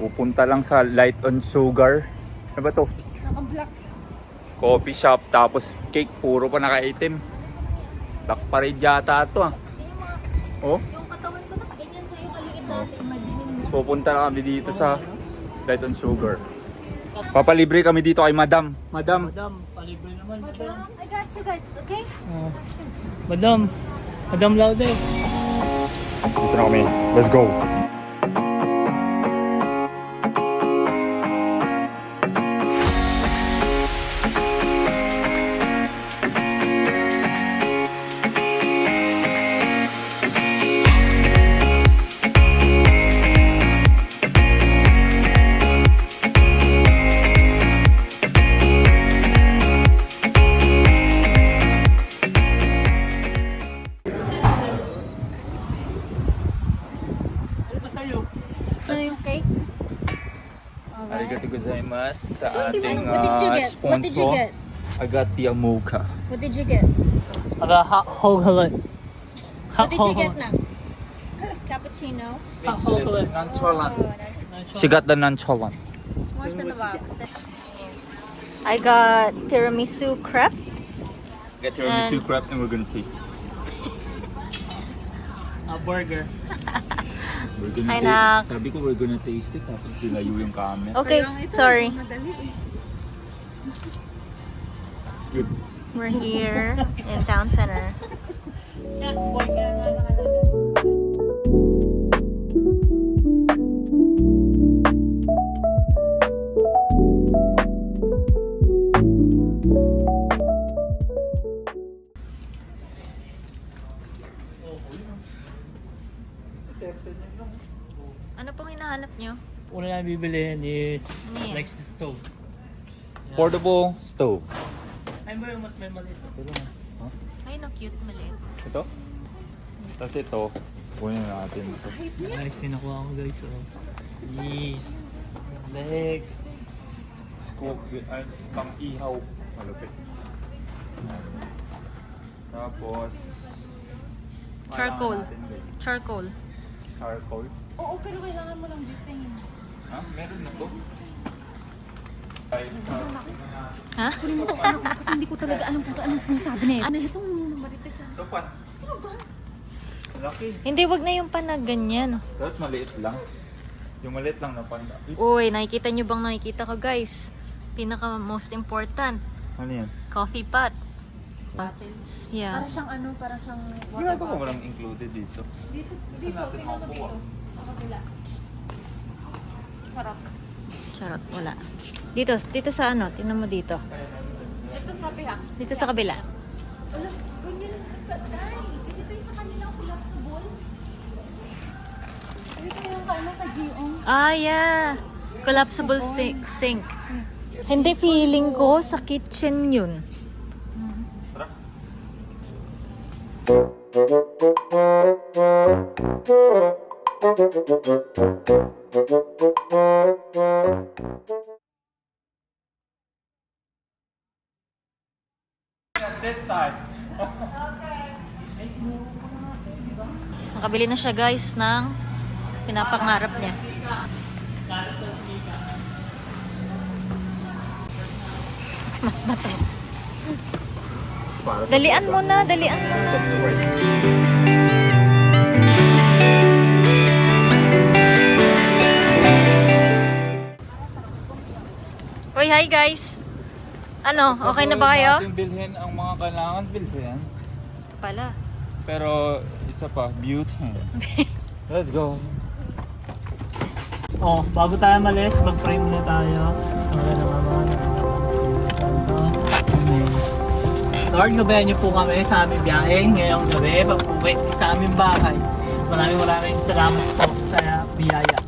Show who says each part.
Speaker 1: Pupunta lang sa Light on Sugar. Ano ba to?
Speaker 2: Naka-black.
Speaker 1: Coffee shop, tapos cake, puro pa naka-itim. Black parade yata ito ah. Oh?
Speaker 2: Yung katawan ko nakaganyan sa'yo, kaliit natin. Imagine mo.
Speaker 1: Pupunta na kami dito sa Light on Sugar. Papalibre kami dito kay Madam. Madam.
Speaker 3: Madam, palibre naman.
Speaker 2: Madam, I got you guys, okay?
Speaker 3: Madam, Madam Laude.
Speaker 1: Dito na kami. Let's go.
Speaker 2: Ano yung cake?
Speaker 1: Arigatou gozaimasu sa
Speaker 2: What did
Speaker 1: ating
Speaker 2: you get? What did you
Speaker 1: sponsor.
Speaker 2: get?
Speaker 1: I got the mocha.
Speaker 2: What did you get?
Speaker 3: Aga chocolate.
Speaker 2: What did you get now? Cappuccino?
Speaker 3: Chocolate.
Speaker 1: Nonchalant.
Speaker 2: Oh,
Speaker 1: She got the nonchalant.
Speaker 2: s'mores in the box. I got tiramisu crepe.
Speaker 1: Get tiramisu crepe and we're gonna taste it.
Speaker 3: A burger.
Speaker 1: We're gonna
Speaker 2: Hi, Nak.
Speaker 1: Sabi ko we're gonna taste it tapos dinayo yung camera.
Speaker 2: Okay, sorry.
Speaker 1: It's good.
Speaker 2: We're here in town center. Ano pong hinahanap nyo?
Speaker 3: Una na bibilihin is
Speaker 2: Ano yan?
Speaker 3: next stove.
Speaker 1: Portable stove.
Speaker 3: Ay ba yung mas may maliit?
Speaker 2: Ay, no, cute, maliit.
Speaker 1: Ito? Tapos ito, kunin natin ito.
Speaker 3: Guys, may nakuha ko guys. Oh. Yes. Leg.
Speaker 1: Scoop, ay, pang ihaw. Malupit. Tapos,
Speaker 2: Charcoal.
Speaker 1: kailangan natin, guys.
Speaker 2: Charcoal.
Speaker 1: Charcoal.
Speaker 2: Oo, pero kailangan mo lang butane.
Speaker 1: Ha? Meron na to? Ay,
Speaker 2: Ha? Kunin mo itong anak ko kasi hindi ko talaga alam kung ano sinasabi na Ano itong marites ah?
Speaker 1: ito pa.
Speaker 2: Sino ba?
Speaker 1: Laki.
Speaker 2: Hindi, wag na yung panag ganyan.
Speaker 1: Dapat maliit lang. Yung maliit lang na panda.
Speaker 2: Uy, nakikita nyo bang nakikita ko guys? Pinaka most important.
Speaker 1: Ano yan?
Speaker 2: Coffee pot. Yeah.
Speaker 4: Para siyang ano, para siyang
Speaker 1: Wala ba kung walang included dito?
Speaker 4: dito,
Speaker 1: natin
Speaker 4: tingnan mo
Speaker 1: makuha.
Speaker 4: dito. Sa kabila. Sarap.
Speaker 2: Charot, wala. Dito sa ano, tingnan mo dito.
Speaker 4: Ito sa pihak.
Speaker 2: Dito sa kabila.
Speaker 4: Alam, ganyan nagkatay. Dito yung sa kanilang collapsible. Ito yung kaano ka Giong.
Speaker 2: Ah, yeah. Collapsible sink. Hindi, feeling ko sa kitchen yun.
Speaker 1: Tara. This side.
Speaker 2: Nakabili na siya guys ng pinapangarap niya. Dalian mo na, dalian mo na. Hoy, hi guys. Ano, okay na ba kayo?
Speaker 1: Natin bilhin ang mga kailangan bilhin.
Speaker 2: Pala.
Speaker 1: Pero isa pa, butane. Let's go.
Speaker 3: Oh, bago tayo malis, mag-pray muna tayo. Lord, gabayan niyo po kami sa aming biyahe ngayong gabi, pag-uwi sa aming bahay. Maraming salamat po sa biyaya.